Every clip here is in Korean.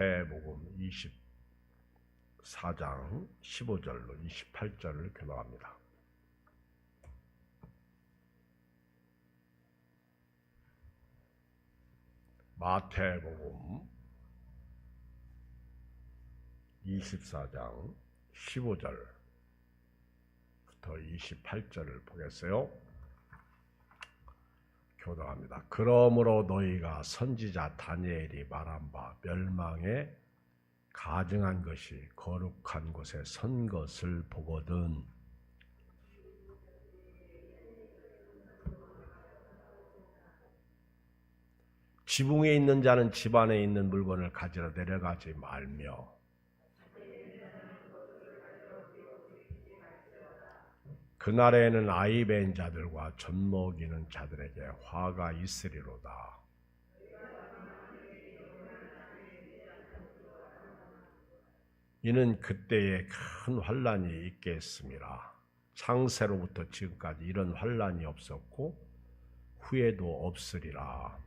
마태복음 24장 15절로 28절을 교독합니다. 마태복음 24장 15절부터 28절을 보겠어요. 교독합니다. 그러므로 너희가 선지자 다니엘이 말한 바 멸망에 가증한 것이 거룩한 곳에 선 것을 보거든. 지붕에 있는 자는 집 안에 있는 물건을 가지러 내려가지 말며 그날에는 아이 낳은 자들과 젖 먹이는 자들에게 화가 있으리로다. 이는 그때에 큰 환난이 있겠음이라. 창세로부터 지금까지 이런 환난이 없었고 후에도 없으리라.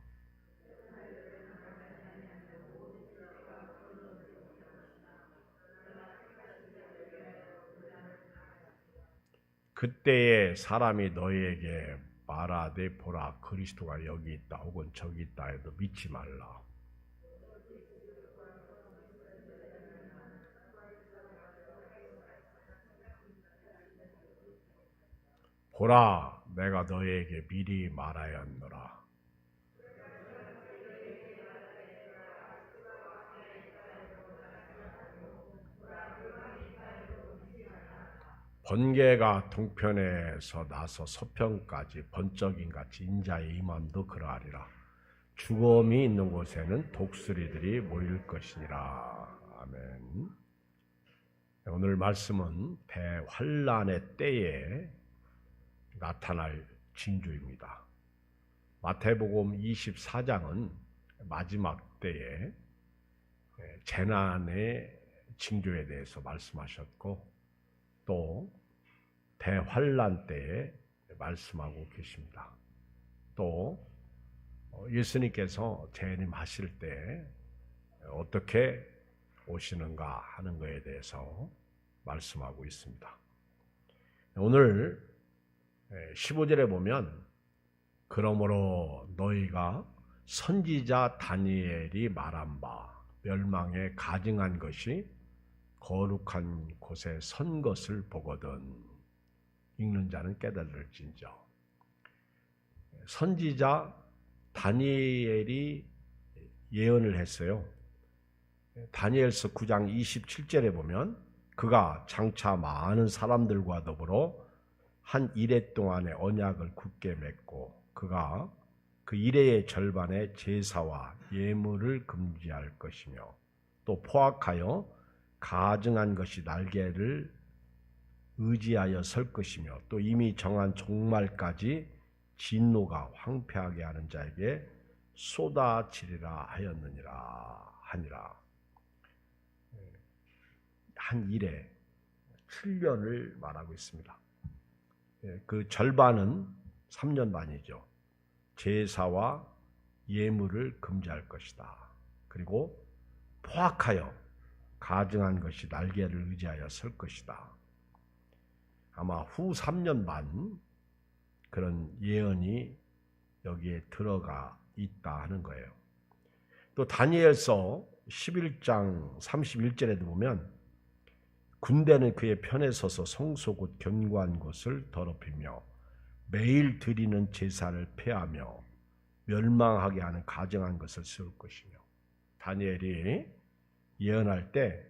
그때에 사람이 너희에게 말하되 보라 그리스도가 여기 있다 혹은 저기 있다 해도 믿지 말라. 보라 내가 너희에게 미리 말하였노라. 번개가 동편에서 나서 서편까지 번쩍인 같이 인자의 임함도 그러하리라. 죽음이 있는 곳에는 독수리들이 모일 것이니라. 아멘. 오늘 말씀은 대환난의 때에 나타날 징조입니다. 마태복음 24장은 마지막 때에 재난의 징조에 대해서 말씀하셨고 또 대환난 때에 말씀하고 계십니다. 또 예수님께서 재림하실 때 어떻게 오시는가 하는 것에 대해서 말씀하고 있습니다. 오늘 15절에 보면 그러므로 너희가 선지자 다니엘이 말한 바 멸망에 가증한 것이 거룩한 곳에 선 것을 보거든. 읽는 자는 깨달을진저. 선지자 다니엘이 예언을 했어요. 다니엘서 9장 27절에 보면 그가 장차 많은 사람들과 더불어 한 이레 동안의 언약을 굳게 맺고 그가 그 이레의 절반의 제사와 예물을 금지할 것이며 또 포악하여 가증한 것이 날개를 의지하여 설 것이며 또 이미 정한 종말까지 진노가 황폐하게 하는 자에게 쏟아지리라 하니라. 한 일에 7년을 말하고 있습니다. 그 절반은 3년 반이죠. 제사와 예물을 금지할 것이다. 그리고 포악하여 가증한 것이 날개를 의지하여 설 것이다. 아마 후 3년 반 그런 예언이 여기에 들어가 있다 하는 거예요. 또 다니엘서 11장 31절에도 보면 군대는 그의 편에 서서 성소 곧 견고한 곳을 더럽히며 매일 드리는 제사를 폐하며 멸망하게 하는 가증한 것을 세울 것이며 다니엘이 예언할 때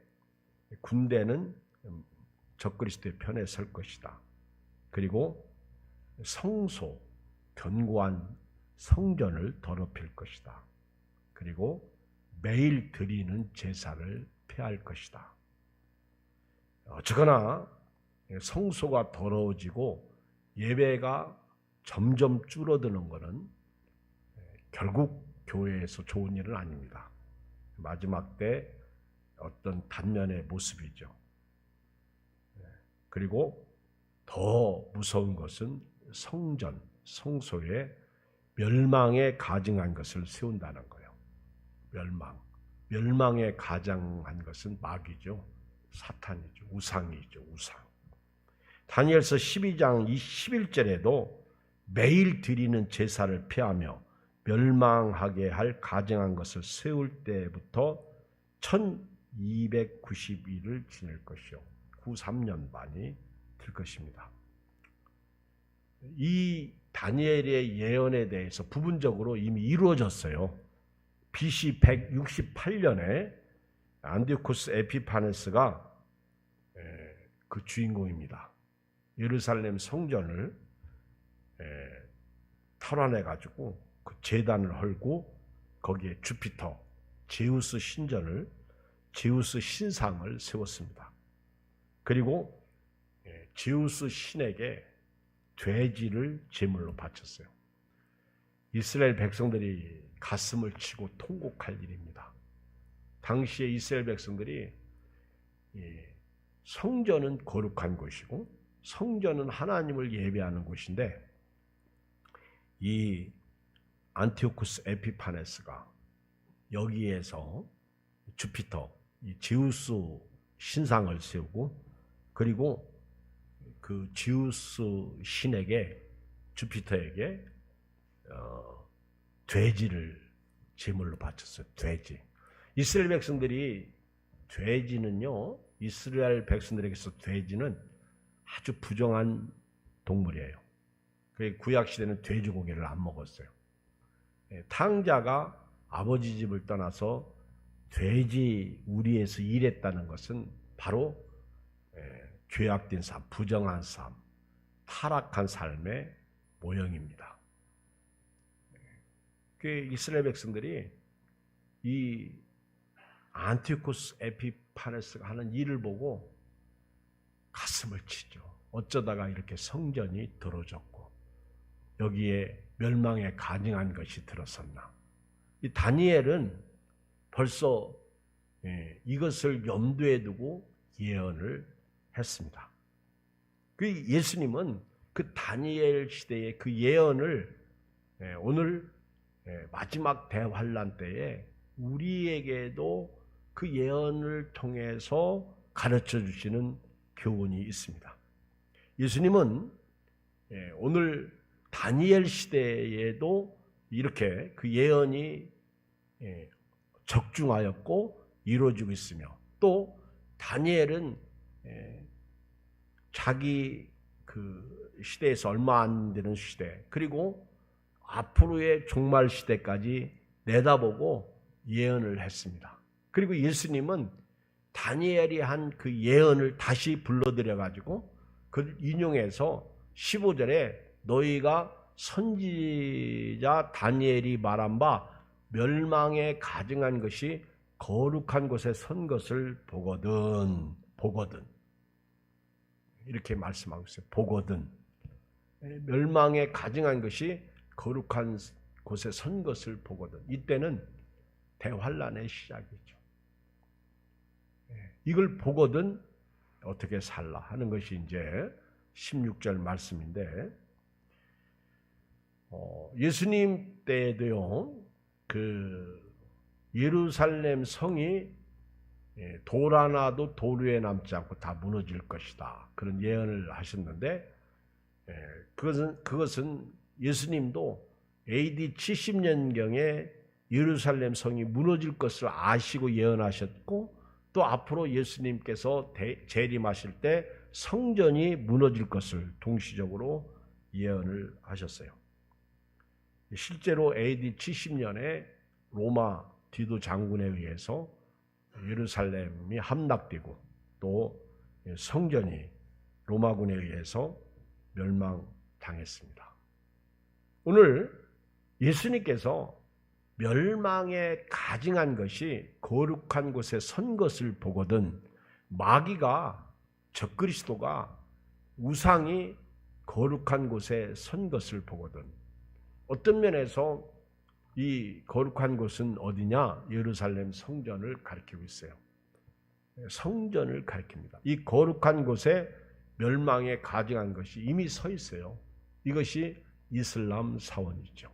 군대는 적그리스도의 편에 설 것이다. 그리고 성소, 견고한 성전을 더럽힐 것이다. 그리고 매일 드리는 제사를 폐할 것이다. 어쨌거나 성소가 더러워지고 예배가 점점 줄어드는 것은 결국 교회에서 좋은 일은 아닙니다. 마지막 때 어떤 단면의 모습이죠. 그리고 더 무서운 것은 성전, 성소에 멸망에 가증한 것을 세운다는 거예요. 멸망. 멸망에 가장한 것은 마귀죠. 사탄이죠. 우상이죠. 우상. 다니엘서 12장 11절에도 매일 드리는 제사를 피하며 멸망하게 할 가증한 것을 세울 때부터 1290일을 지낼 것이요 93년 만이 될 것입니다. 이 다니엘의 예언에 대해서 부분적으로 이미 이루어졌어요. BC 168년에 안티오쿠스 에피파네스가 그 주인공입니다. 예루살렘 성전을 탈환해가지고 그 제단을 헐고 거기에 주피터, 제우스 신상을 세웠습니다. 그리고 제우스 신에게 돼지를 제물로 바쳤어요. 이스라엘 백성들이 가슴을 치고 통곡할 일입니다. 당시에 이스라엘 백성들이 성전은 거룩한 곳이고 성전은 하나님을 예배하는 곳인데 이 안티오쿠스 에피파네스가 여기에서 주피터, 이 제우스 신상을 세우고 그리고 그 제우스 신에게 주피터에게 돼지를 제물로 바쳤어요. 돼지. 이스라엘 백성들이 돼지는요. 이스라엘 백성들에게서 돼지는 아주 부정한 동물이에요. 구약 시대는 돼지고기를 안 먹었어요. 탕자가 아버지 집을 떠나서 돼지 우리에서 일했다는 것은 바로 죄악된 삶, 부정한 삶, 타락한 삶의 모형입니다. 이스라엘 백성들이 이 안티오쿠스 에피파네스가 하는 일을 보고 가슴을 치죠. 어쩌다가 이렇게 성전이 더러졌고 여기에 멸망에 가증한 것이 들어섰나. 이 다니엘은 벌써 이것을 염두에 두고 예언을 했습니다. 그 예수님은 그 다니엘 시대의 그 예언을 오늘 마지막 대환란 때에 우리에게도 그 예언을 통해서 가르쳐 주시는 교훈이 있습니다. 예수님은 오늘 다니엘 시대에도 이렇게 그 예언이 적중하였고 이루어지고 있으며 또 다니엘은 자기 그 시대에서 얼마 안 되는 시대 그리고 앞으로의 종말 시대까지 내다보고 예언을 했습니다. 그리고 예수님은 다니엘이 한 그 예언을 다시 불러들여 가지고 그 인용해서 15절에 너희가 선지자 다니엘이 말한 바 멸망에 가증한 것이 거룩한 곳에 선 것을 보거든 이렇게 말씀하고 있어요. 보거든 멸망에 가증한 것이 거룩한 곳에 선 것을 보거든. 이때는 대환란의 시작이죠. 이걸 보거든 어떻게 살라 하는 것이 이제 16절 말씀인데 예수님 때에도요 그 예루살렘 성이 돌 하나도 돌 위에 남지 않고 다 무너질 것이다 그런 예언을 하셨는데 그것은 예수님도 AD 70년경에 예루살렘 성이 무너질 것을 아시고 예언하셨고 또 앞으로 예수님께서 재림하실 때 성전이 무너질 것을 동시적으로 예언을 하셨어요. 실제로 AD 70년에 로마 디도 장군에 의해서 예루살렘이 함락되고 또 성전이 로마군에 의해서 멸망당했습니다. 오늘 예수님께서 멸망에 가증한 것이 거룩한 곳에 선 것을 보거든 마귀가 적그리스도가 우상이 거룩한 곳에 선 것을 보거든 어떤 면에서 이 거룩한 곳은 어디냐? 예루살렘 성전을 가리키고 있어요. 성전을 가리킵니다. 이 거룩한 곳에 멸망에 가증한 것이 이미 서 있어요. 이것이 이슬람 사원이죠.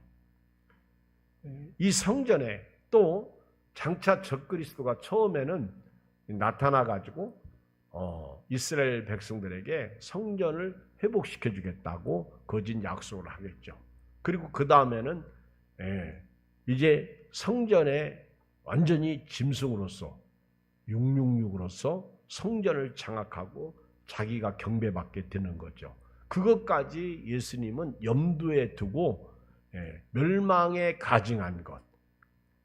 이 성전에 또 장차 적그리스도가 처음에는 나타나 가지고 이스라엘 백성들에게 성전을 회복시켜 주겠다고 거짓 약속을 하겠죠. 그리고 그 다음에는 이제 성전에 완전히 짐승으로서 666으로서 성전을 장악하고 자기가 경배받게 되는 거죠. 그것까지 예수님은 염두에 두고 멸망에 가증한 것,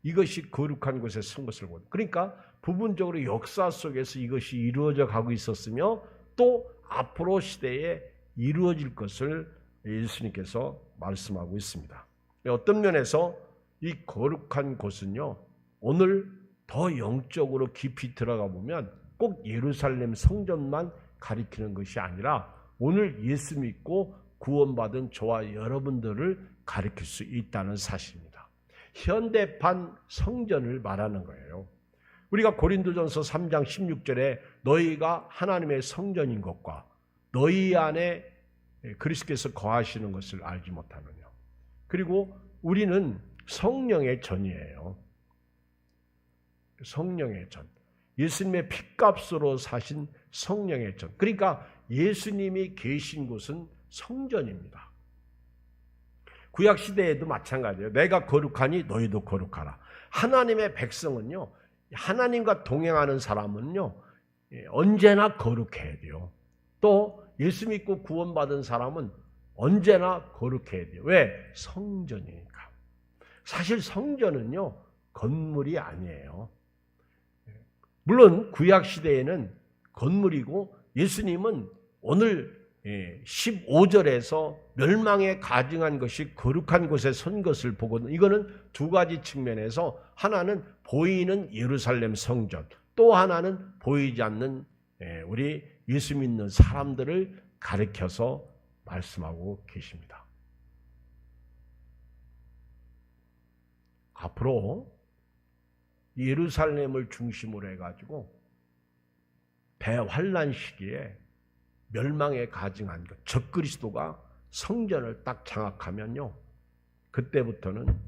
이것이 거룩한 곳에 선 것을 보는. 그러니까 부분적으로 역사 속에서 이것이 이루어져 가고 있었으며 또 앞으로 시대에 이루어질 것을 예수님께서 말씀하고 있습니다. 어떤 면에서 이 거룩한 곳은요, 오늘 더 영적으로 깊이 들어가 보면 꼭 예루살렘 성전만 가리키는 것이 아니라 오늘 예수 믿고 구원받은 저와 여러분들을 가리킬 수 있다는 사실입니다. 현대판 성전을 말하는 거예요. 우리가 고린도전서 3장 16절에 너희가 하나님의 성전인 것과 너희 안에 그리스도께서 거하시는 것을 알지 못하느냐. 그리고 우리는 성령의 전이에요. 성령의 전. 예수님의 핏값으로 사신 성령의 전. 그러니까 예수님이 계신 곳은 성전입니다. 구약시대에도 마찬가지예요. 내가 거룩하니 너희도 거룩하라. 하나님의 백성은요, 하나님과 동행하는 사람은요, 언제나 거룩해야 돼요. 또 예수 믿고 구원받은 사람은 언제나 거룩해야 돼요. 왜? 성전이니까. 사실 성전은요, 건물이 아니에요. 물론 구약시대에는 건물이고 예수님은 오늘 15절에서 멸망에 가증한 것이 거룩한 곳에 선 것을 보거든요. 이거는 두 가지 측면에서 하나는 보이는 예루살렘 성전, 또 하나는 보이지 않는 우리 예수 믿는 사람들을 가리켜서 말씀하고 계십니다. 앞으로 예루살렘을 중심으로 해가지고 대환란 시기에 멸망에 가증한 것, 적그리스도가 성전을 딱 장악하면요, 그때부터는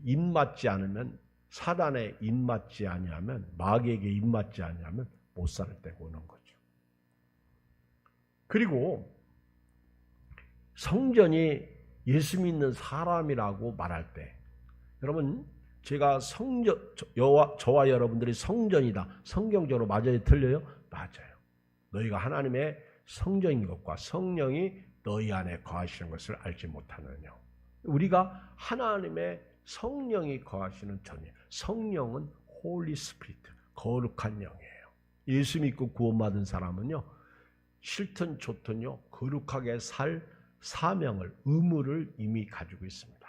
입맞지 않으면, 사단에 입맞지 아니하면, 마귀에게 입맞지 아니하면 못 살 때가 오는 거죠. 그리고 성전이 예수 믿는 사람이라고 말할 때, 여러분, 제가 저와 여러분들이 성전이다, 성경적으로 맞아요, 틀려요? 맞아요. 너희가 하나님의 성전인 것과 성령이 너희 안에 거하시는 것을 알지 못하느냐. 우리가 하나님의 성령이 거하시는 전이에요. 성령은 홀리 스피리트, 거룩한 영이에요. 예수 믿고 구원받은 사람은요, 싫든 좋든요, 거룩하게 살 사명을, 의무를 이미 가지고 있습니다.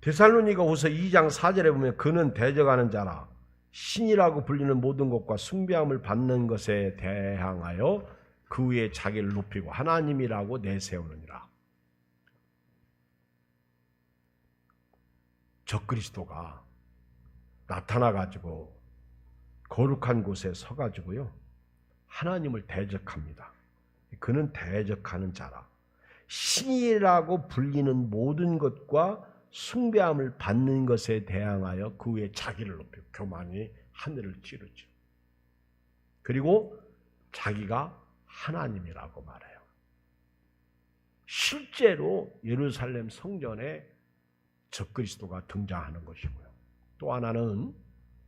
데살로니가후서 2장 4절에 보면 그는 대적하는 자라 신이라고 불리는 모든 것과 숭배함을 받는 것에 대항하여 그 위에 자기를 높이고 하나님이라고 내세우느니라. 적그리스도가 나타나가지고 거룩한 곳에 서가지고요, 하나님을 대적합니다. 그는 대적하는 자라 신이라고 불리는 모든 것과 숭배함을 받는 것에 대항하여 그 위에 자기를 높이고 교만이 하늘을 찌르죠. 그리고 자기가 하나님이라고 말해요. 실제로 예루살렘 성전에 적그리스도가 등장하는 것이고요. 또 하나는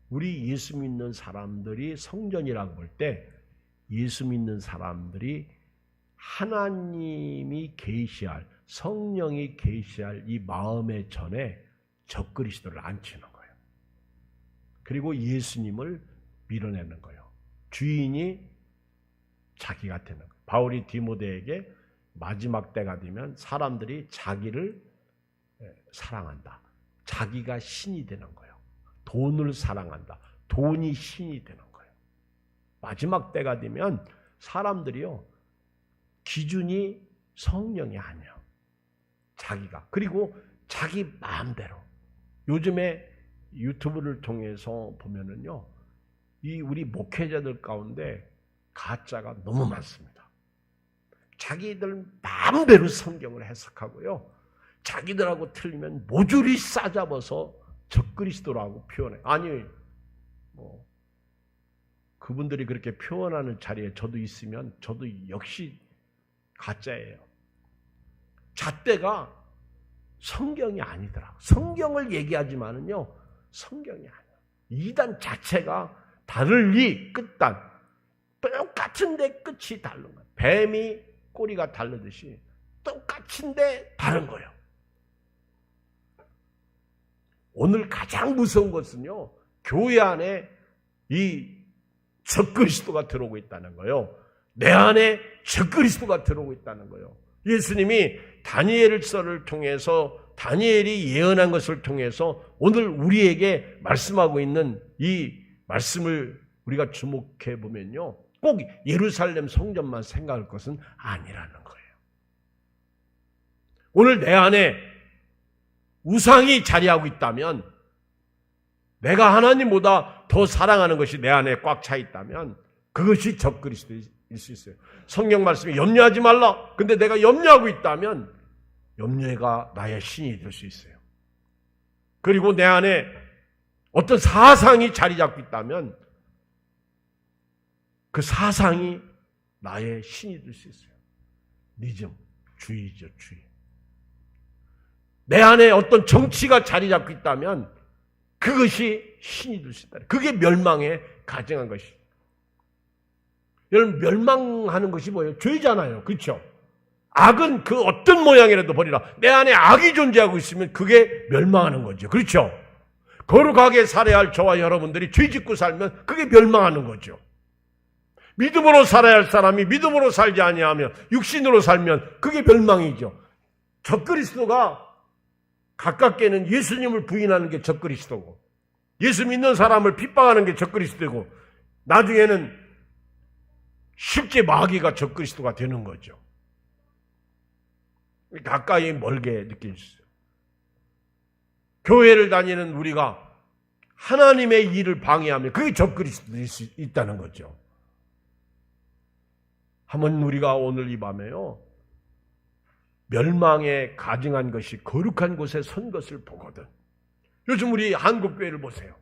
우리 예수 믿는 사람들이 성전이라고 볼 때 예수 믿는 사람들이 하나님이 계시할, 성령이 계시할 이 마음의 전에 적그리스도를 앉히는 거예요. 그리고 예수님을 밀어내는 거예요. 주인이 자기가 되는 거예요. 바울이 디모데에게 마지막 때가 되면 사람들이 자기를 사랑한다. 자기가 신이 되는 거예요. 돈을 사랑한다. 돈이 신이 되는 거예요. 마지막 때가 되면 사람들이요, 기준이 성령이 아니야. 자기가. 그리고 자기 마음대로. 요즘에 유튜브를 통해서 보면은요, 이 우리 목회자들 가운데 가짜가 너무 많습니다. 자기들 마음대로 성경을 해석하고요. 자기들하고 틀리면 모조리 싸잡아서 적그리스도라고 표현해. 아니, 그분들이 그렇게 표현하는 자리에 저도 있으면 저도 역시 가짜예요. 잣대가 성경이 아니더라고. 성경을 얘기하지만은요, 성경이 아니야. 이단 자체가 다르리 끝단. 똑같은데 끝이 다른 거야. 뱀이 꼬리가 다르듯이 똑같은데 다른 거예요. 오늘 가장 무서운 것은요, 교회 안에 이 적그리스도가 들어오고 있다는 거예요. 내 안에 적그리스도가 들어오고 있다는 거예요. 예수님이 다니엘서를 통해서 다니엘이 예언한 것을 통해서 오늘 우리에게 말씀하고 있는 이 말씀을 우리가 주목해 보면요, 꼭 예루살렘 성전만 생각할 것은 아니라는 거예요. 오늘 내 안에 우상이 자리하고 있다면, 내가 하나님보다 더 사랑하는 것이 내 안에 꽉 차 있다면 그것이 적그리스도일 수 있어요. 성경 말씀이 염려하지 말라. 근데 내가 염려하고 있다면 염려가 나의 신이 될 수 있어요. 그리고 내 안에 어떤 사상이 자리 잡고 있다면 그 사상이 나의 신이 될 수 있어요. 니즘, 주의죠, 주의. 내 안에 어떤 정치가 자리 잡고 있다면 그것이 신이 될 수 있다. 그게 멸망에 가증한 것이. 여러분, 멸망하는 것이 뭐예요? 죄잖아요. 그렇죠? 악은 그 어떤 모양이라도 버리라. 내 안에 악이 존재하고 있으면 그게 멸망하는 거죠. 그렇죠? 거룩하게 살아야 할 저와 여러분들이 죄 짓고 살면 그게 멸망하는 거죠. 믿음으로 살아야 할 사람이 믿음으로 살지 아니하면 육신으로 살면 그게 멸망이죠. 적그리스도가 가깝게는 예수님을 부인하는 게 적그리스도고, 예수 믿는 사람을 핍박하는 게 적그리스도고, 나중에는 실제 마귀가 적그리스도가 되는 거죠. 가까이 멀게 느껴지세요. 교회를 다니는 우리가 하나님의 일을 방해하면 그게 적그리스도일 수 있다는 거죠. 한번 우리가 오늘 이 밤에요, 멸망에 가증한 것이 거룩한 곳에 선 것을 보거든. 요즘 우리 한국교회를 보세요.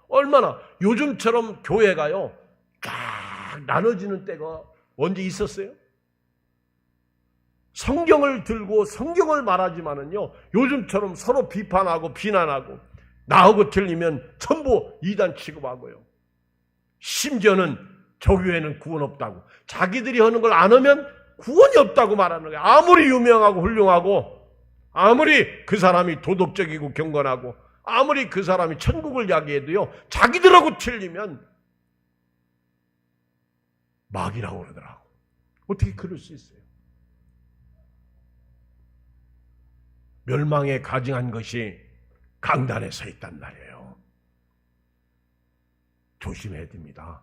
얼마나 요즘처럼 교회가요 쫙 나눠지는 때가 언제 있었어요? 성경을 들고 성경을 말하지만은요, 요즘처럼 서로 비판하고 비난하고 나하고 틀리면 전부 이단 취급하고요. 심지어는 저 교회는 구원 없다고, 자기들이 하는 걸 안 하면 구원이 없다고 말하는 거예요. 아무리 유명하고 훌륭하고, 아무리 그 사람이 도덕적이고 경건하고, 아무리 그 사람이 천국을 이야기해도요, 자기들하고 틀리면 마귀라고 그러더라고. 어떻게 그럴 수 있어요? 멸망에 가증한 것이 강단에 서 있단 말이에요. 조심해야 됩니다.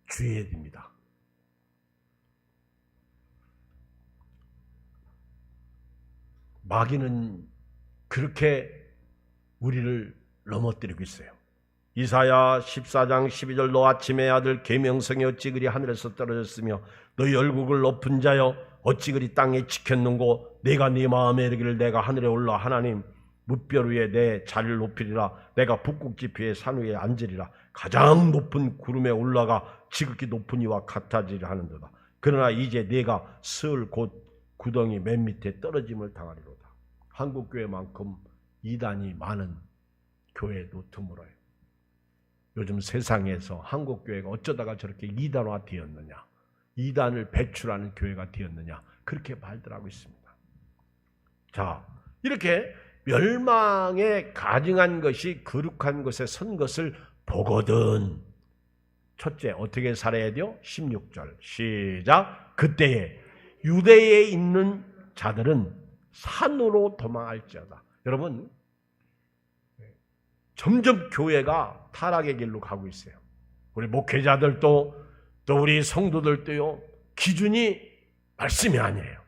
주의해야 됩니다. 마귀는 그렇게 우리를 넘어뜨리고 있어요. 이사야 14장 12절 너 아침의 아들 계명성이 어찌 그리 하늘에서 떨어졌으며 너희 열국을 높은 자여 어찌 그리 땅에 지켰는고 내가 네 마음에 이르기를 내가 하늘에 올라 하나님 뭇별 위에 내 자리를 높이리라 내가 북극지폐의 산 위에 앉으리라 가장 높은 구름에 올라가 지극히 높은 이와 같아지리라 하는도다. 그러나 이제 내가 스을 곧 구덩이 맨 밑에 떨어짐을 당하리로다. 한국교회만큼 이단이 많은 교회도 드물어요. 요즘 세상에서 한국교회가 어쩌다가 저렇게 이단화 되었느냐, 이단을 배출하는 교회가 되었느냐, 그렇게 말들 하고 있습니다. 자, 이렇게 멸망에 가증한 것이 거룩한 곳에 선 것을 보거든. 첫째, 어떻게 살아야 돼요? 16절 시작. 그때에 유대에 있는 자들은 산으로 도망할지어다. 여러분, 점점 교회가 타락의 길로 가고 있어요. 우리 목회자들도 또 우리 성도들도요, 기준이 말씀이 아니에요.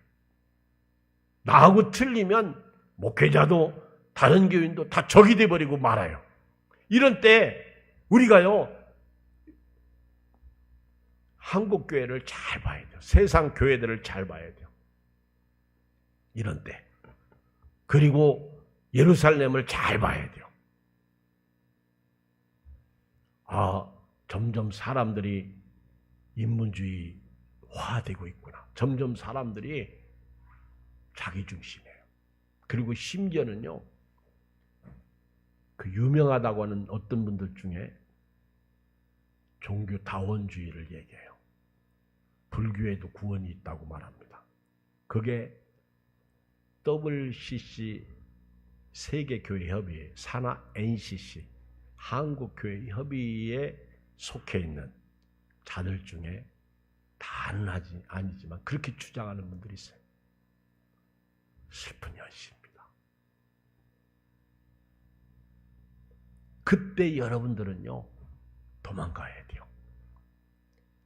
나하고 틀리면 목회자도 다른 교인도 다 적이 돼버리고 말아요. 이런 때 우리가요, 한국 교회를 잘 봐야 돼요. 세상 교회들을 잘 봐야 돼요. 이런 때. 그리고 예루살렘을 잘 봐야 돼요. 점점 사람들이 인문주의화되고 있구나. 점점 사람들이 자기중심이에요. 그리고 심지어는요, 그 유명하다고 하는 어떤 분들 중에 종교다원주의를 얘기해요. 불교에도 구원이 있다고 말합니다. 그게 WCC 세계교회협의회, 산하 NCC, 한국교회협의회에 속해 있는 자들 중에 다는 아니지만 그렇게 주장하는 분들이 있어요. 슬픈 현실입니다. 그때 여러분들은요, 도망가야 돼요.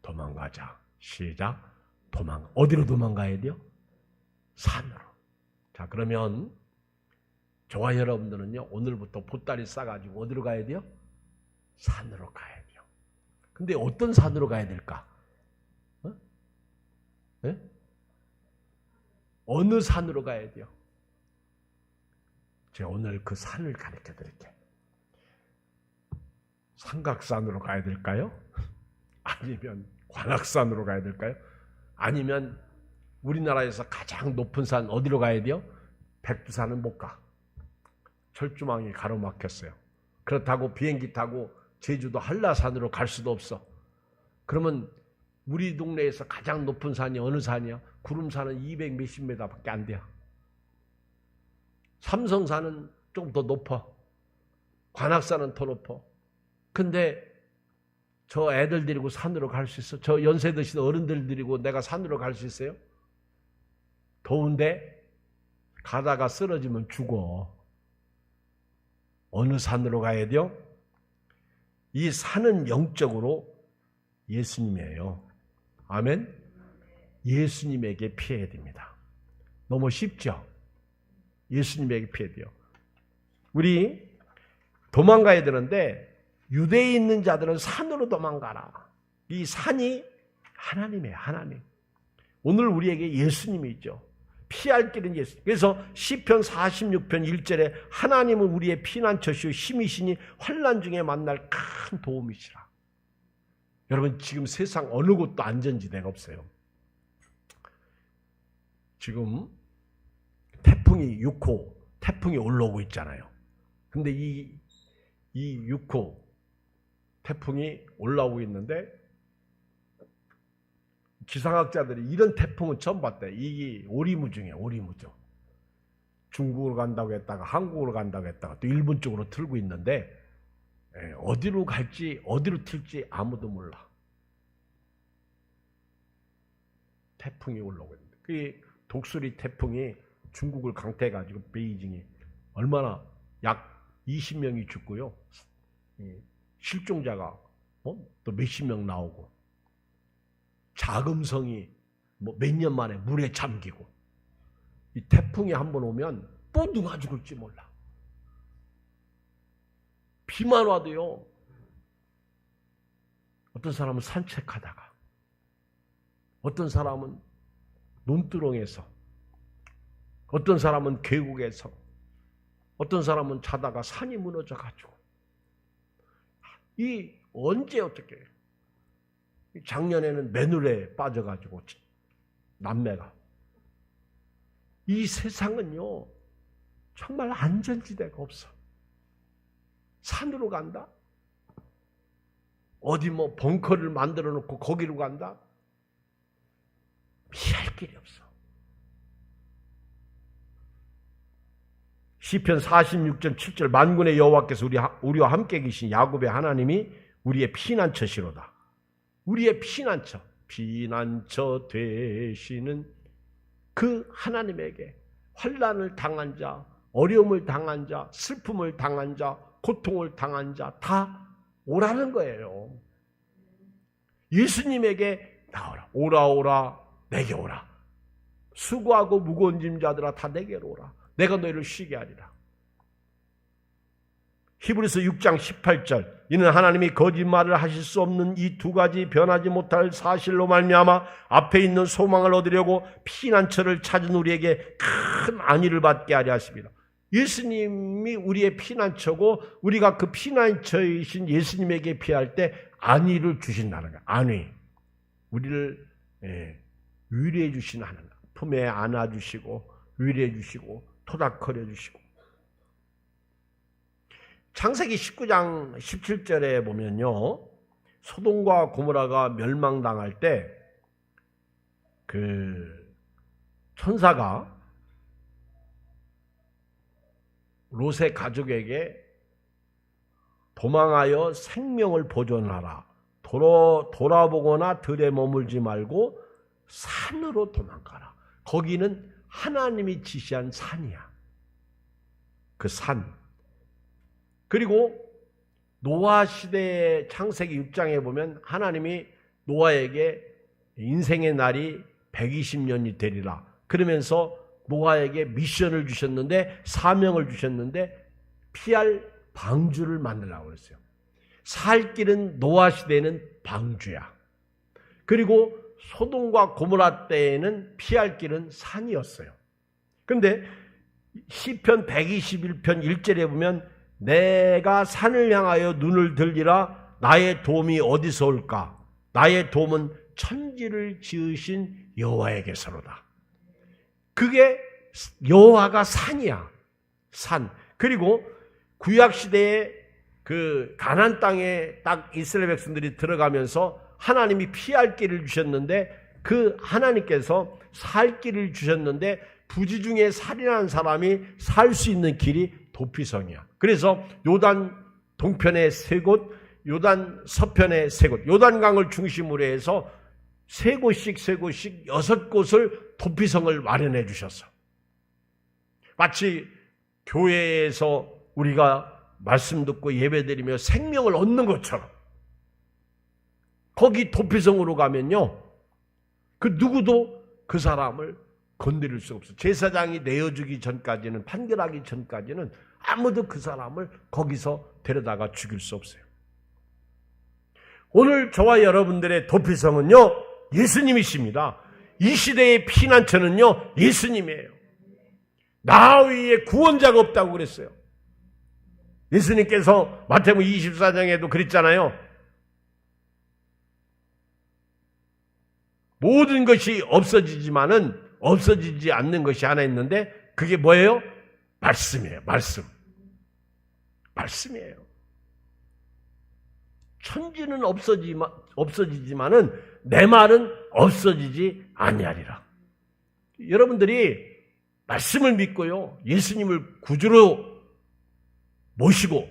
도망가자. 시작. 어디로 도망가야 돼요? 산으로. 자, 그러면 저와 여러분들은요, 오늘부터 보따리 싸가지고 어디로 가야 돼요? 산으로 가야 돼요. 근데 어떤 산으로 가야 될까? 네? 어느 산으로 가야 돼요? 제가 오늘 그 산을 가르쳐 드릴게요. 삼각산으로 가야 될까요? 아니면 관악산으로 가야 될까요? 아니면 우리나라에서 가장 높은 산 어디로 가야 돼요? 백두산은 못 가. 철조망이 가로막혔어요. 그렇다고 비행기 타고 제주도 한라산으로 갈 수도 없어. 그러면 우리 동네에서 가장 높은 산이 어느 산이야? 구름산은 200 몇십 미터밖에 안 돼요. 삼성산은 좀 더 높아. 관악산은 더 높아. 근데 저 애들 데리고 산으로 갈 수 있어? 저 연세 드신 어른들 데리고 내가 산으로 갈 수 있어요? 더운데 가다가 쓰러지면 죽어. 어느 산으로 가야 돼요? 이 산은 영적으로 예수님이에요. 아멘? 예수님에게 피해야 됩니다. 너무 쉽죠? 예수님에게 피해야 돼요. 우리 도망가야 되는데 유대에 있는 자들은 산으로 도망가라. 이 산이 하나님이에요. 하나님. 오늘 우리에게 예수님이 있죠. 피할 길은 예수. 그래서 시편 46편 1절에 하나님은 우리의 피난처시오 힘이시니 환난 중에 만날 큰 도움이시라. 여러분 지금 세상 어느 곳도 안전지대가 없어요. 지금 태풍이 6호 태풍이 올라오고 있잖아요. 근데 이 6호 태풍이 올라오고 있는데 기상학자들이 이런 태풍은 처음 봤대. 이게 오리무중이에요. 오리무중. 중국으로 간다고 했다가 한국으로 간다고 했다가 또 일본 쪽으로 틀고 있는데 어디로 갈지 어디로 튈지 아무도 몰라. 태풍이 올라오고 있는데 그 독수리 태풍이 중국을 강타해가지고 베이징이 얼마나 약 20명이 죽고요. 실종자가 또 몇십 명 나오고 자금성이 몇 년 만에 물에 잠기고 이 태풍이 한번 오면 또 누가 죽을지 몰라. 비만 와도요. 어떤 사람은 산책하다가 어떤 사람은 논두렁에서 어떤 사람은 계곡에서 어떤 사람은 자다가 산이 무너져가지고 이 언제 어떻게 작년에는 맨홀에 빠져가지고 남매가 이 세상은요 정말 안전지대가 없어. 산으로 간다? 어디 뭐 벙커를 만들어 놓고 거기로 간다? 피할 길이 없어. 시편 46편 7절 만군의 여호와께서 우리와 함께 계신 야곱의 하나님이 우리의 피난처시로다. 우리의 피난처 되시는 그 하나님에게 환난을 당한 자, 어려움을 당한 자, 슬픔을 당한 자, 고통을 당한 자 다 오라는 거예요. 예수님에게 나오라. 오라 내게 오라. 수고하고 무거운 짐자들아 다 내게로 오라. 내가 너희를 쉬게 하리라. 히브리서 6장 18절 이는 하나님이 거짓말을 하실 수 없는 이 두 가지 변하지 못할 사실로 말미암아 앞에 있는 소망을 얻으려고 피난처를 찾은 우리에게 큰 안위를 받게 하려 하십니다. 예수님이 우리의 피난처고 우리가 그 피난처이신 예수님에게 피할 때 안위를 주신다는 거예요. 안위. 우리를 위로해 주시는 하나님. 품에 안아주시고 위로해 주시고 토닥거려 주시고. 창세기 19장 17절에 보면요. 소돔과 고모라가 멸망당할 때 그 천사가 롯의 가족에게 도망하여 생명을 보존하라. 돌아보거나 들에 머물지 말고 산으로 도망가라. 거기는 하나님이 지시한 산이야. 그 산. 그리고 노아 시대의 창세기 6장에 보면 하나님이 노아에게 인생의 날이 120년이 되리라. 그러면서 노아에게 미션을 주셨는데 사명을 주셨는데 피할 방주를 만들라고 그랬어요. 살 길은 노아 시대에는 방주야. 그리고 소돔과 고모라 때에는 피할 길은 산이었어요. 그런데 시편 121편 1절에 보면 내가 산을 향하여 눈을 들리라. 나의 도움이 어디서 올까? 나의 도움은 천지를 지으신 여호와에게서로다. 그게 여호와가 산이야. 산. 그리고 구약 시대에 그 가나안 땅에 딱 이스라엘 백성들이 들어가면서 하나님이 피할 길을 주셨는데 그 하나님께서 살 길을 주셨는데 부지 중에 살인한 사람이 살 수 있는 길이 도피성이야. 그래서 요단 동편에 3곳, 요단 서편에 3곳, 요단강을 중심으로 해서 3곳씩 6곳을 도피성을 마련해 주셨어. 마치 교회에서 우리가 말씀 듣고 예배드리며 생명을 얻는 것처럼 거기 도피성으로 가면요, 그 누구도 그 사람을 건드릴 수 없어. 제사장이 내어주기 전까지는, 판결하기 전까지는 아무도 그 사람을 거기서 데려다가 죽일 수 없어요. 오늘 저와 여러분들의 도피성은요, 예수님이십니다. 이 시대의 피난처는요, 예수님이에요. 나 위에 구원자가 없다고 그랬어요. 예수님께서 마태복음 24장에도 그랬잖아요. 모든 것이 없어지지만은 없어지지 않는 것이 하나 있는데 그게 뭐예요? 말씀이에요. 말씀이에요. 천지는 없어지지만은 내 말은 없어지지 아니하리라. 여러분들이 말씀을 믿고요, 예수님을 구주로 모시고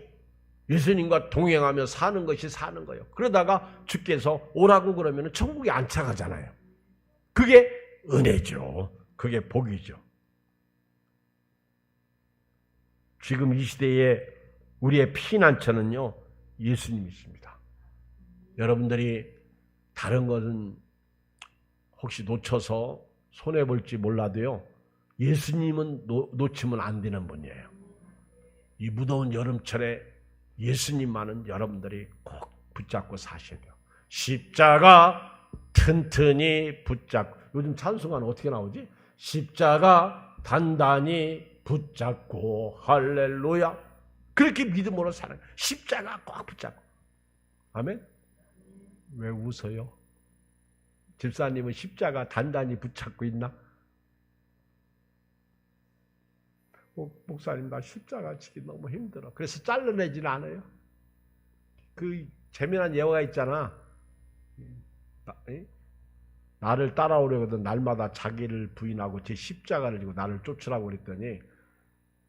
예수님과 동행하며 사는 것이 사는 거예요. 그러다가 주께서 오라고 그러면 천국에 안착하잖아요. 그게 은혜죠. 그게 복이죠. 지금 이 시대에 우리의 피난처는요, 예수님이십니다. 여러분들이 다른 것은 혹시 놓쳐서 손해볼지 몰라도요, 예수님은 놓치면 안 되는 분이에요. 이 무더운 여름철에 예수님만은 여러분들이 꼭 붙잡고 사셔야 돼요. 십자가 튼튼히 붙잡고, 요즘 찬송가는 어떻게 나오지? 십자가 단단히 붙잡고 할렐루야. 그렇게 믿음으로 살아요. 십자가 꼭 붙잡고. 아멘? 왜 웃어요? 집사님은 십자가 단단히 붙잡고 있나? 목사님, 나 십자가 지기 너무 힘들어. 그래서 잘라내지는 않아요. 그 재미난 예화가 있잖아. 나를 따라오려거든 날마다 자기를 부인하고 제 십자가를 지고 나를 쫓으라고 그랬더니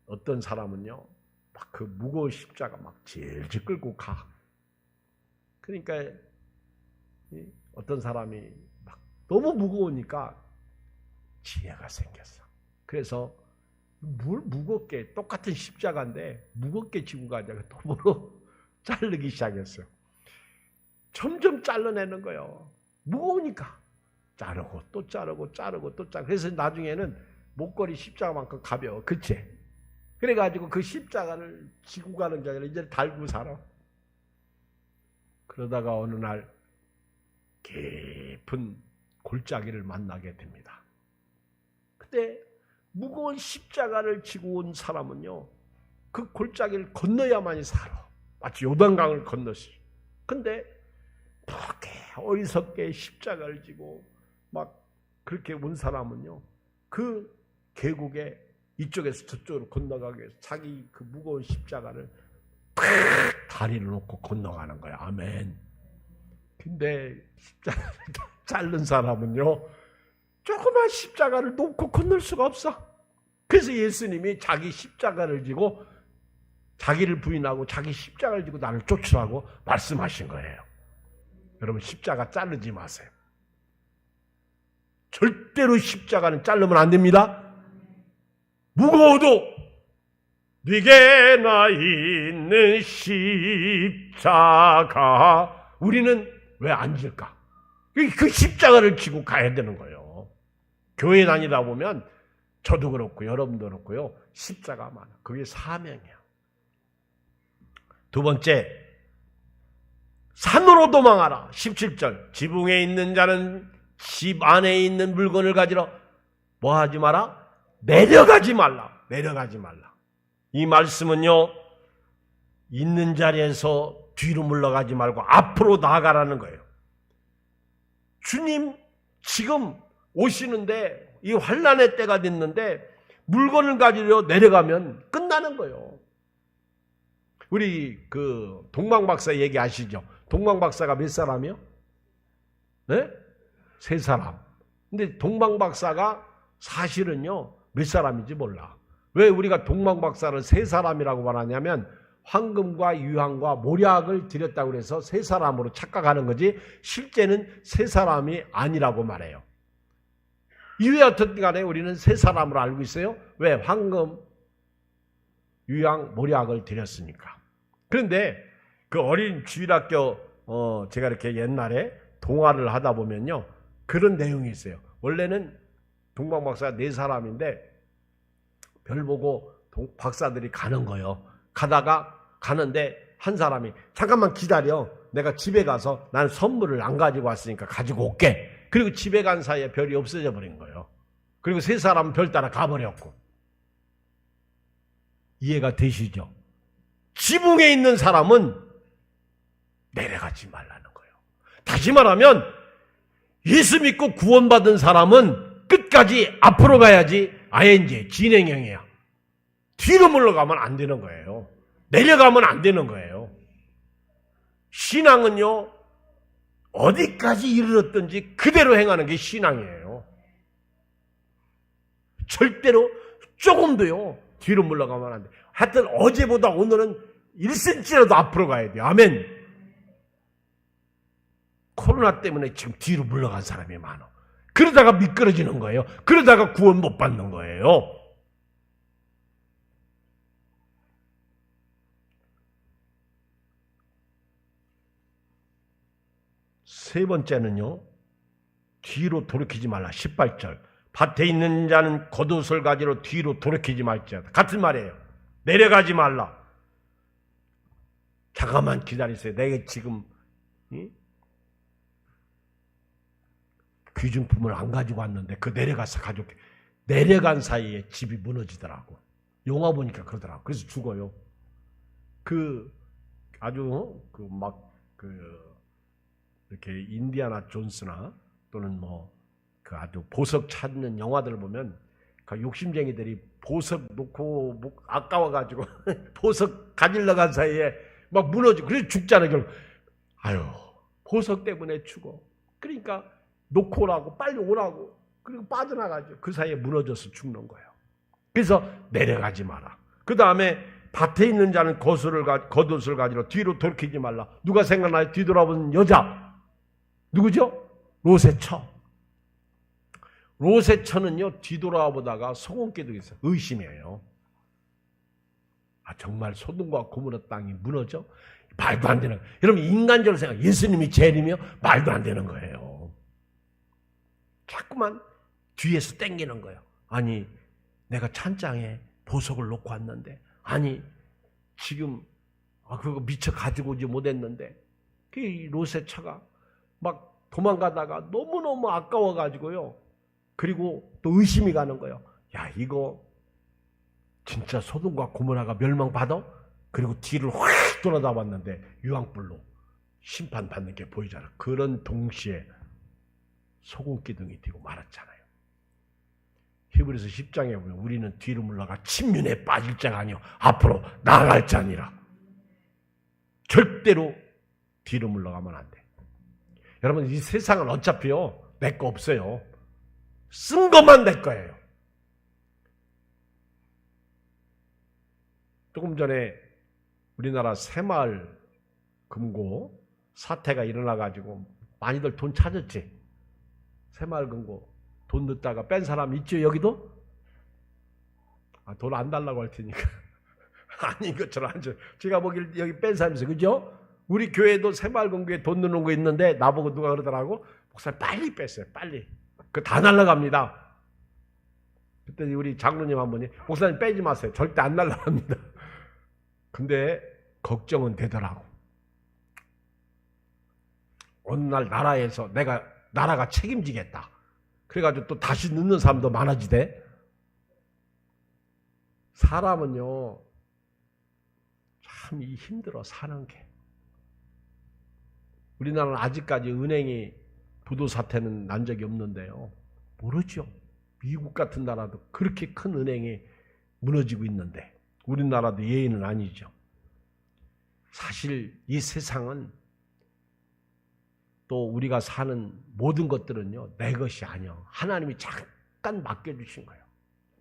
어떤 사람은요, 막 그 무거운 십자가 막 질질 끌고 가. 그러니까 어떤 사람이 막 너무 무거우니까 지혜가 생겼어. 그래서 뭘 무겁게, 똑같은 십자가인데 무겁게 지고 가자고 도모로 자르기 시작했어요. 점점 잘라내는 거예요. 무거우니까 자르고 또 자르고 자르고 또 자르고. 그래서 나중에는 목걸이 십자가만큼 가벼워. 그치? 그래가지고 그 십자가를 지고 가는 게 아니라 이제 달고 살아. 그러다가 어느 날 깊은 골짜기를 만나게 됩니다. 근데 무거운 십자가를 지고 온 사람은요, 그 골짜기를 건너야만이 살아. 마치 요단강을 건너시. 근데 그렇게 어리석게 십자가를 지고 막 그렇게 온 사람은요, 그 계곡에 이쪽에서 저쪽으로 건너가기 위해서 자기 그 무거운 십자가를 탁 다리를 놓고 건너가는 거야. 아멘. 근데 십자가를 자른 사람은요, 조그만 십자가를 놓고 건널 수가 없어. 그래서 예수님이 자기 십자가를 지고 자기를 부인하고 자기 십자가를 지고 나를 쫓으라고 말씀하신 거예요. 여러분, 십자가 자르지 마세요. 절대로 십자가는 자르면 안 됩니다. 무거워도 네게 나 있는 십자가, 우리는 왜 안 질까? 그 십자가를 지고 가야 되는 거예요. 교회 다니다 보면 저도 그렇고 여러분도 그렇고요, 십자가 많아. 그게 사명이야. 두 번째, 산으로 도망하라. 17절, 지붕에 있는 자는 집 안에 있는 물건을 가지러 뭐 하지 마라? 내려가지 말라. 내려가지 말라. 이 말씀은요, 있는 자리에서 뒤로 물러가지 말고 앞으로 나아가라는 거예요. 주님 지금 오시는데, 이 환난의 때가 됐는데 물건을 가지러 내려가면 끝나는 거예요. 우리 그 동방박사 얘기 아시죠? 동방박사가 몇 사람이요? 네? 3사람. 근데 동방박사가 사실은요, 몇 사람인지 몰라. 왜 우리가 동방박사를 3사람이라고 말하냐면, 황금과 유황과 모략을 드렸다고 해서 3사람으로 착각하는 거지, 실제는 3사람이 아니라고 말해요. 이외 어떻든 간에 우리는 3사람으로 알고 있어요. 왜? 황금, 유황, 모략을 드렸으니까. 그런데 그 어린 주일학교 제가 이렇게 옛날에 동화를 하다 보면요, 그런 내용이 있어요. 원래는 동방박사가 4사람인데 별 보고 박사들이 가는 거예요. 가는데 한 사람이 잠깐만 기다려. 내가 집에 가서 나는 선물을 안 가지고 왔으니까 가지고 올게. 그리고 집에 간 사이에 별이 없어져 버린 거예요. 그리고 3사람은 별 따라 가버렸고. 이해가 되시죠? 지붕에 있는 사람은 내려가지 말라는 거예요. 다시 말하면 예수 믿고 구원받은 사람은 끝까지 앞으로 가야지 ing, 진행형이야. 뒤로 물러가면 안 되는 거예요. 내려가면 안 되는 거예요. 신앙은요, 어디까지 이르렀든지 그대로 행하는 게 신앙이에요. 절대로 조금도요, 뒤로 물러가면 안 돼. 하여튼 어제보다 오늘은 1cm라도 앞으로 가야 돼요. 아멘. 코로나 때문에 지금 뒤로 물러간 사람이 많아. 그러다가 미끄러지는 거예요. 그러다가 구원 못 받는 거예요. 세 번째는요, 뒤로 돌이키지 말라. 18절. 밭에 있는 자는 겉옷을 가지러 뒤로 돌이키지 말지어다. 같은 말이에요. 내려가지 말라. 잠깐만 기다리세요. 내가 지금 귀중품을 안 가지고 왔는데 그 내려가서 가져올게. 내려간 사이에 집이 무너지더라고. 영화 보니까 그러더라고. 그래서 죽어요. 아주 이렇게 인디아나 존스나 또는 아주 보석 찾는 영화들을 보면 그 욕심쟁이들이 보석 놓고 아까워가지고 보석 가지러 간 사이에 막 무너지고 그래서 죽잖아요. 결국. 아유, 보석 때문에 죽어. 그러니까 놓고 오라고, 빨리 오라고. 그리고 빠져나가죠. 그 사이에 무너져서 죽는 거예요. 그래서 내려가지 마라. 그 다음에 밭에 있는 자는 겉옷을 가지러 뒤로 돌이키지 말라. 누가 생각나요? 뒤돌아보는 여자. 누구죠? 롯의 처. 롯의 처는요, 뒤돌아보다가 소금깨도 있어요. 의심이에요. 정말 소돔과 고모라 땅이 무너져? 말도 안 되는 거예요. 여러분, 인간적으로 생각, 예수님이 죄인이며 말도 안 되는 거예요. 자꾸만 뒤에서 땡기는 거예요. 아니, 내가 찬장에 보석을 놓고 왔는데, 아니 지금 그거 미처 가지고 오지 못했는데 그 롯의 차가 막 도망가다가 너무너무 아까워가지고요. 그리고 또 의심이 가는 거예요. 야, 이거 진짜 소돔과 고모라가 멸망받아? 그리고 뒤를 확 돌아다 봤는데 유황불로 심판받는 게 보이잖아. 그런 동시에 소금기둥이 뛰고 말았잖아요. 히브리서 10장에 보면 우리는 뒤로 물러가 침륜에 빠질 자가 아니요 앞으로 나아갈 자니라. 절대로 뒤로 물러가면 안 돼. 여러분, 이 세상은 어차피요 내 거 없어요. 쓴 것만 내 거예요. 조금 전에 우리나라 새마을 금고 사태가 일어나가지고 많이들 돈 찾았지. 새마을 금고 돈 넣다가 뺀 사람 있죠, 여기도? 돈 안 달라고 할 테니까. 아닌 것처럼 앉아. 제가 보기를 여기 뺀 사람이 있어요. 그죠? 우리 교회도 새마을 금고에 돈 넣는 거 있는데 나보고 누가 그러더라고. 목사님 빨리 뺐어요. 빨리. 그거 다 날라갑니다. 그때 우리 장로님 한 분이 목사님 빼지 마세요. 절대 안 날라갑니다. 근데 걱정은 되더라고. 어느 날 나라에서 나라가 책임지겠다. 그래가지고 또 다시 넣는 사람도 많아지대. 사람은요 참 힘들어 사는 게. 우리나라는 아직까지 은행이 부도 사태는 난 적이 없는데요. 모르죠. 미국 같은 나라도 그렇게 큰 은행이 무너지고 있는데 우리나라도 예의는 아니죠. 사실 이 세상은 또 우리가 사는 모든 것들은요 내 것이 아니요 하나님이 잠깐 맡겨주신 거예요.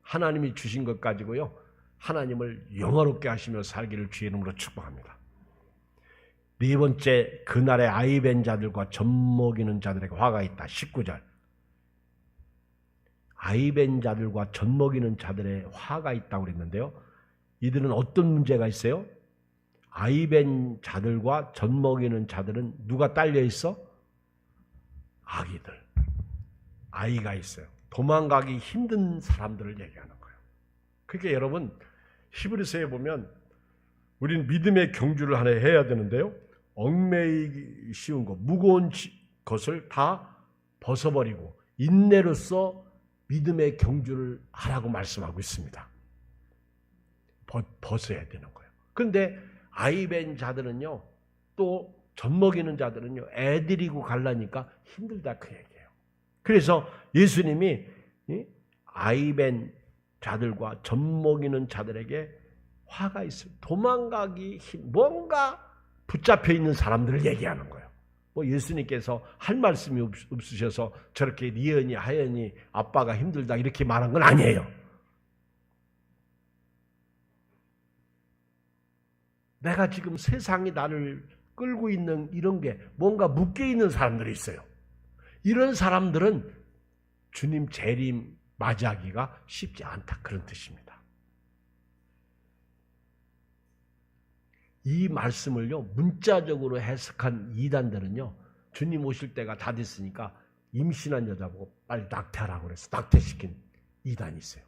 하나님이 주신 것 가지고요 하나님을 영화롭게 하시며 살기를 주의 이름으로 축복합니다. 네 번째, 그날의 아이벤 자들과 젖먹이는 자들에게 화가 있다. 19절. 아이벤 자들과 젖먹이는 자들의 화가 있다고 그랬는데요. 이들은 어떤 문제가 있어요? 아이벤 자들과 젖먹이는 자들은 누가 딸려 있어? 아기들. 아이가 있어요. 도망가기 힘든 사람들을 얘기하는 거예요. 그러니까 여러분, 히브리서에 보면 우리는 믿음의 경주를 하나 해야 되는데요. 얽매이기 쉬운 것, 무거운 것을 다 벗어버리고 인내로써 믿음의 경주를 하라고 말씀하고 있습니다. 벗어야 되는 거예요. 그런데 아이벤 자들은요, 또 젖먹이는 자들은요, 애들이고 갈라니까 힘들다 그 얘기예요. 그래서 예수님이 아이벤 자들과 젖먹이는 자들에게 화가 있어요. 도망가기 뭔가 붙잡혀 있는 사람들을 얘기하는 거예요. 뭐 예수님께서 할 말씀이 없으셔서 저렇게 니은이 하연이 아빠가 힘들다 이렇게 말한 건 아니에요. 내가 지금 세상이 나를 끌고 있는 이런 게 뭔가 묶여 있는 사람들이 있어요. 이런 사람들은 주님 재림 맞이하기가 쉽지 않다 그런 뜻입니다. 이 말씀을요 문자적으로 해석한 이단들은요 주님 오실 때가 다 됐으니까 임신한 여자보고 빨리 낙태하라고 그래서 낙태시킨 이단이 있어요.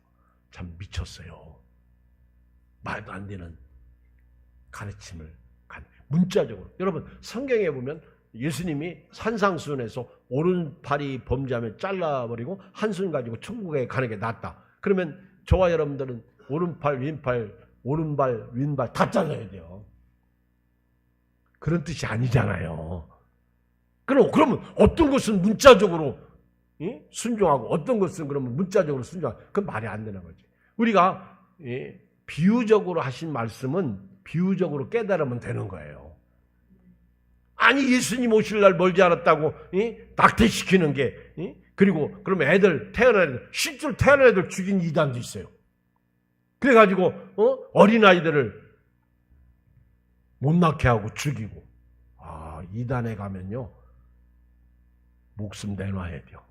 참 미쳤어요. 말도 안 되는 가르침을 문자적으로. 여러분 성경에 보면 예수님이 산상수훈에서 오른팔이 범죄하면 잘라버리고 한손 가지고 천국에 가는 게 낫다. 그러면 저와 여러분들은 오른팔 왼팔 오른발 왼발 다 잘라야 돼요. 그런 뜻이 아니잖아요. 그러면 어떤 것은 문자적으로 순종하고 어떤 것은 그러면 문자적으로 순종하고 그건 말이 안 되는 거지. 우리가 비유적으로 하신 말씀은 비유적으로 깨달으면 되는 거예요. 아니 예수님 오실 날 멀지 않았다고 낙태시키는 게 그리고 그러면 애들 태어난 애들 실제로 태어난 애들 죽인 이단도 있어요. 그래가지고 어린아이들을 못 낳게 하고 죽이고. 이단에 가면요 목숨 내놔야 돼요.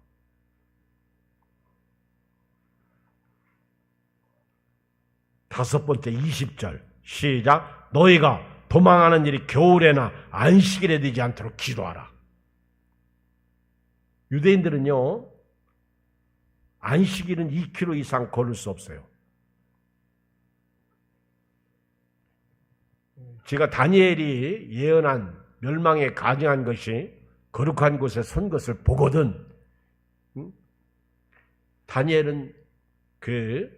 다섯 번째 20절 시작. 너희가 도망하는 일이 겨울에나 안식일에 되지 않도록 기도하라. 유대인들은요 안식일은 2km 이상 걸을 수 없어요. 제가 다니엘이 예언한 멸망에 가증한 것이 거룩한 곳에 선 것을 보거든. 다니엘은 그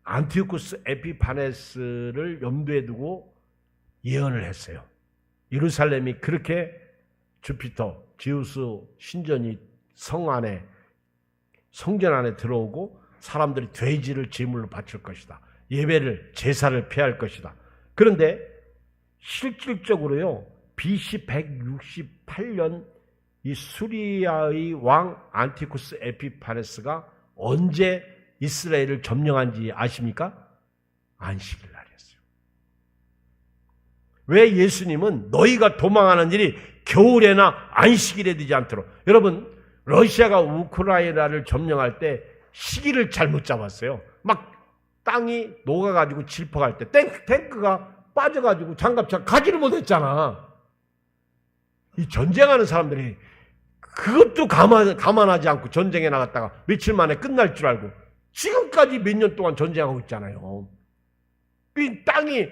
안티오쿠스 에피파네스를 염두에 두고 예언을 했어요. 예루살렘이 그렇게 주피터, 지우스 신전이 성전 안에 들어오고 사람들이 돼지를 제물로 바칠 것이다. 예배를, 제사를 폐할 것이다. 그런데 실질적으로요, BC 168년 이 수리아의 왕 안티쿠스 에피파네스가 언제 이스라엘을 점령한지 아십니까? 안식일 날이었어요. 왜 예수님은 너희가 도망하는 일이 겨울에나 안식일에 되지 않도록. 여러분, 러시아가 우크라이나를 점령할 때 시기를 잘못 잡았어요. 막 땅이 녹아가지고 질퍽할 때 탱크가 빠져가지고 장갑차 가지를 못했잖아. 이 전쟁하는 사람들이 그것도 감안하지 않고 전쟁에 나갔다가 며칠 만에 끝날 줄 알고 지금까지 몇 년 동안 전쟁하고 있잖아요. 이 땅이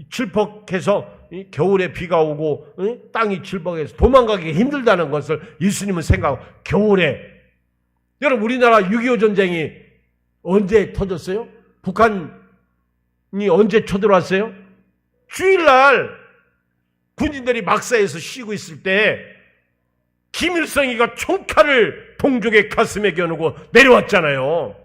질퍽해서 겨울에 비가 오고 땅이 질퍽해서 도망가기 힘들다는 것을 예수님은 생각하고 겨울에, 여러분 우리나라 6.25 전쟁이 언제 터졌어요? 북한이 언제 쳐들어왔어요? 주일날 군인들이 막사에서 쉬고 있을 때 김일성이가 총칼을 동족의 가슴에 겨누고 내려왔잖아요.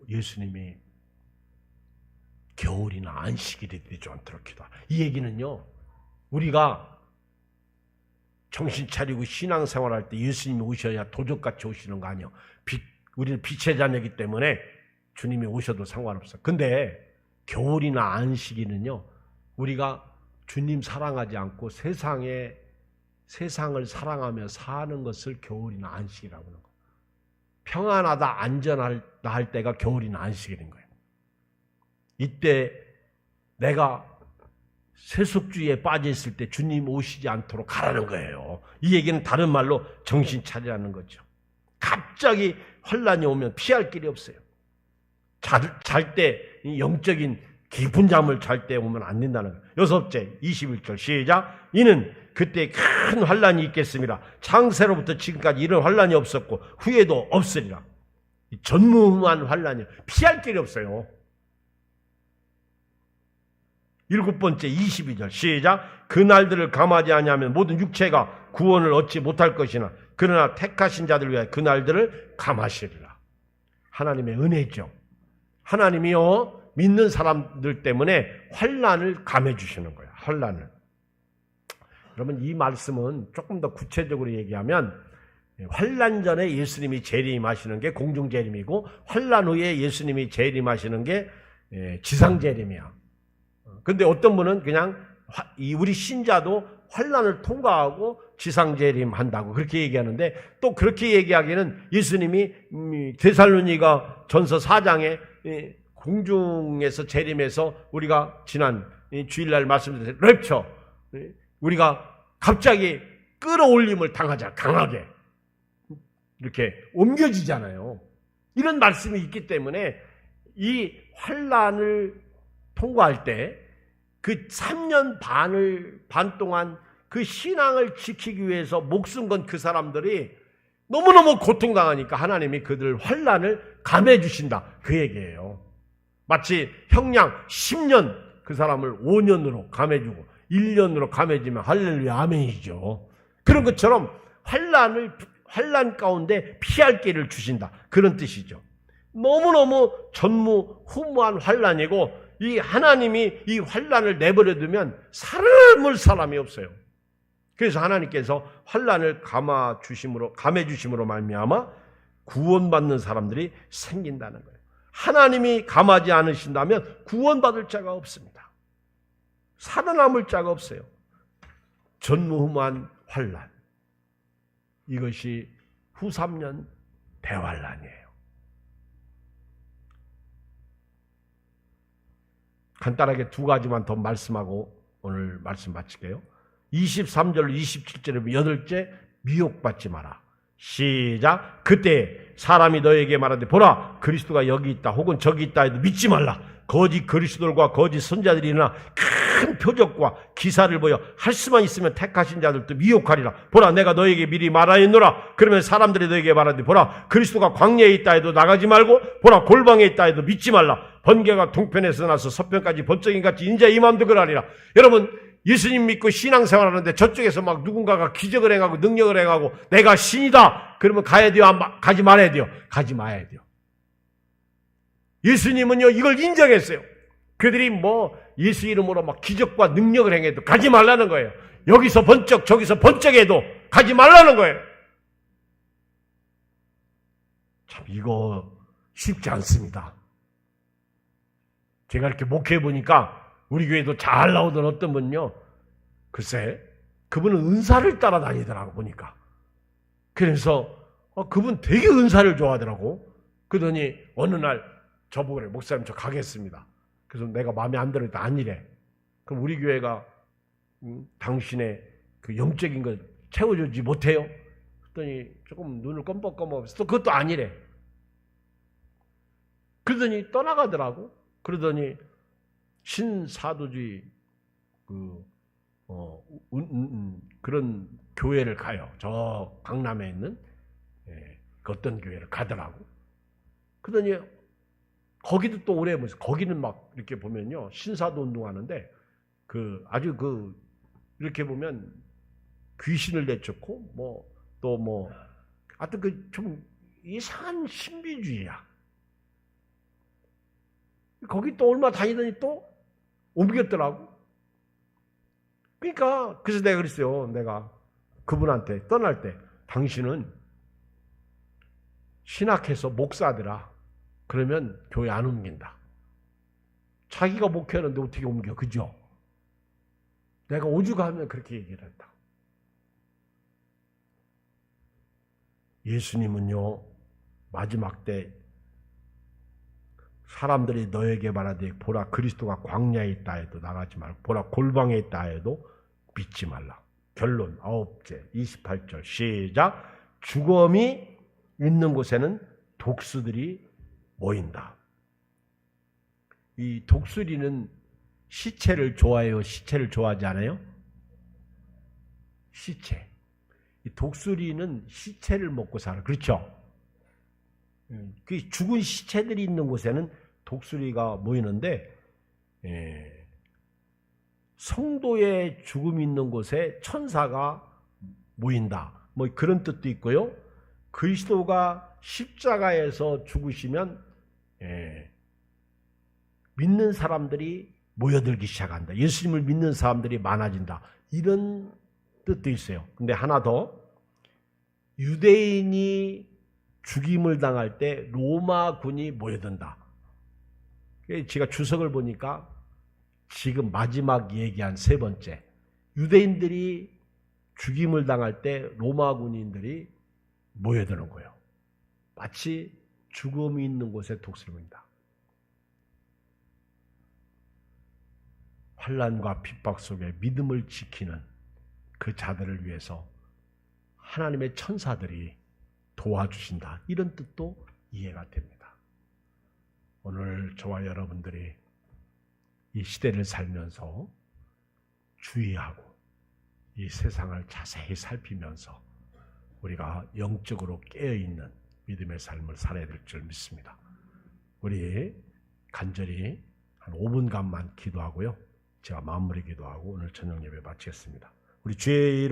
예수님이 겨울이나 안식일이 되지 않도록 기도하라. 이 얘기는요, 우리가 정신 차리고 신앙생활할 때 예수님이 오셔야 도적같이 오시는 거 아니에요. 우리는 빛의 자녀이기 때문에 주님이 오셔도 상관없어요. 근데 겨울이나 안식일은요, 우리가 주님 사랑하지 않고 세상을 사랑하며 사는 것을 겨울이나 안식이라고 하는 거예요. 평안하다, 안전하다 할 때가 겨울이나 안식일인 거예요. 이때 내가 세속주의에 빠져 있을 때 주님 오시지 않도록 가라는 거예요. 이 얘기는 다른 말로 정신 차리라는 거죠. 갑자기 환란이 오면 피할 길이 없어요. 잘 때 영적인 깊은 잠을 잘 때 오면 안 된다는 거예요. 6째 21절 시작. 이는 그때 큰 환란이 있겠습니다. 창세로부터 지금까지 이런 환란이 없었고 후에도 없으리라. 전무후무한 환란이에요. 피할 길이 없어요. 7번째 22절 시작. 그 날들을 감하지 아니하면 모든 육체가 구원을 얻지 못할 것이나 그러나 택하신 자들을 위하여 그 날들을 감하시리라. 하나님의 은혜죠. 하나님이요, 믿는 사람들 때문에 환란을 감해 주시는 거예요. 환란을. 여러분, 이 말씀은 조금 더 구체적으로 얘기하면 환란 전에 예수님이 재림하시는 게 공중 재림이고 환란 후에 예수님이 재림하시는 게 지상 재림이야. 근데 어떤 분은 그냥 우리 신자도 환란을 통과하고 지상 재림한다고 그렇게 얘기하는데, 또 그렇게 얘기하기는 예수님이 데살로니가 전서 4장에 공중에서 재림해서 우리가 지난 주일날 말씀드린 랩처, 우리가 갑자기 끌어올림을 당하자, 강하게 이렇게 옮겨지잖아요. 이런 말씀이 있기 때문에 이 환란을 통과할 때 그 3년 반 동안 그 신앙을 지키기 위해서 목숨 건 그 사람들이 너무너무 고통당하니까 하나님이 그들 환란을 감해 주신다, 그 얘기예요. 마치 형량 10년 그 사람을 5년으로 감해주고 1년으로 감해주면 할렐루야 아멘이죠. 그런 것처럼 환란 가운데 피할 길을 주신다, 그런 뜻이죠. 너무너무 전무후무한 환란이고 이 하나님이 이 환란을 내버려 두면 살아남을 사람이 없어요. 그래서 하나님께서 환란을 감해 주심으로 말미암아 구원받는 사람들이 생긴다는 거예요. 하나님이 감하지 않으신다면 구원받을 자가 없습니다. 살아남을 자가 없어요. 전무후무한 환란, 이것이 후 3년 대환란이에요. 간단하게 두 가지만 더 말씀하고 오늘 말씀 마칠게요. 23절로 27절에 8째, 미혹받지 마라. 시작. 그때 사람이 너에게 말하되 보라 그리스도가 여기 있다 혹은 저기 있다 해도 믿지 말라. 거짓 그리스도들과 거짓 선자들이 일어나 큰 표적과 기사를 보여 할 수만 있으면 택하신 자들도 미혹하리라. 보라 내가 너에게 미리 말하였노라. 그러면 사람들이 너에게 말하되 보라 그리스도가 광야에 있다 해도 나가지 말고 보라 골방에 있다 해도 믿지 말라. 번개가 동편에서 나서 서편까지 번쩍인 같이 인자의 임함도 그러하리라. 여러분 예수님 믿고 신앙생활하는데 저쪽에서 막 누군가가 기적을 행하고 능력을 행하고 내가 신이다 그러면 가야 돼요? 가지 말아야 돼요? 가지 마야 돼요. 예수님은요 이걸 인정했어요. 그들이 뭐 예수 이름으로 막 기적과 능력을 행해도 가지 말라는 거예요. 여기서 번쩍 저기서 번쩍해도 가지 말라는 거예요. 참 이거 쉽지 않습니다. 제가 이렇게 목회해 보니까 우리 교회도 잘 나오던 어떤 분요 글쎄 그분은 은사를 따라다니더라고 보니까. 그래서 그분 되게 은사를 좋아하더라고. 그러더니 어느 날 저보고 그래 목사님 저 가겠습니다. 그래서 내가 마음에 안 들으니까 아니래. 그럼 우리 교회가 당신의 그 영적인 걸 채워주지 못해요? 그랬더니 조금 눈을 껌뻑껌뻑해서 또 그것도 아니래. 그러더니 떠나가더라고. 그러더니 신사도주의 그런 교회를 가요. 저 강남에 있는 그 어떤 교회를 가더라고. 그러더니 거기도 또 오래 보면서 거기는 막 이렇게 보면요 신사도 운동하는데 그 아주 그 이렇게 보면 귀신을 내쫓고 뭐 또 뭐 하여튼 그 좀 이상한 신비주의야. 거기 또 얼마 다니더니 또 옮겼더라고. 그러니까 그래서 내가 그랬어요. 내가 그분한테 떠날 때 당신은 신학해서 목사더라. 그러면 교회 안 옮긴다. 자기가 목회하는데 어떻게 옮겨? 그죠? 내가 오죽하면 그렇게 얘기를 했다. 예수님은요 마지막 때 사람들이 너에게 말하되 보라 그리스도가 광야에 있다 해도 나가지 말고 보라 골방에 있다 해도 믿지 말라. 결론 9째 28절 시작. 죽음이 있는 곳에는 독수들이 모인다. 이 독수리는 시체를 좋아해요? 시체를 좋아하지 않아요? 시체. 이 독수리는 시체를 먹고 살아. 그렇죠? 그 죽은 시체들이 있는 곳에는 독수리가 모이는데 성도의 죽음이 있는 곳에 천사가 모인다. 뭐 그런 뜻도 있고요. 그리스도가 십자가에서 죽으시면 믿는 사람들이 모여들기 시작한다. 예수님을 믿는 사람들이 많아진다. 이런 뜻도 있어요. 근데 하나 더 유대인이 죽임을 당할 때 로마군이 모여든다. 제가 주석을 보니까 지금 마지막 얘기한 세 번째 유대인들이 죽임을 당할 때 로마 군인들이 모여드는 거예요. 마치 죽음이 있는 곳에 독수리 모인다. 환난과 핍박 속에 믿음을 지키는 그 자들을 위해서 하나님의 천사들이 도와주신다. 이런 뜻도 이해가 됩니다. 오늘 저와 여러분들이 이 시대를 살면서 주의하고 이 세상을 자세히 살피면서 우리가 영적으로 깨어있는 믿음의 삶을 살아야 될 줄 믿습니다. 우리 간절히 한 5분간만 기도하고요. 제가 마무리 기도하고 오늘 저녁 예배 마치겠습니다. 우리 주의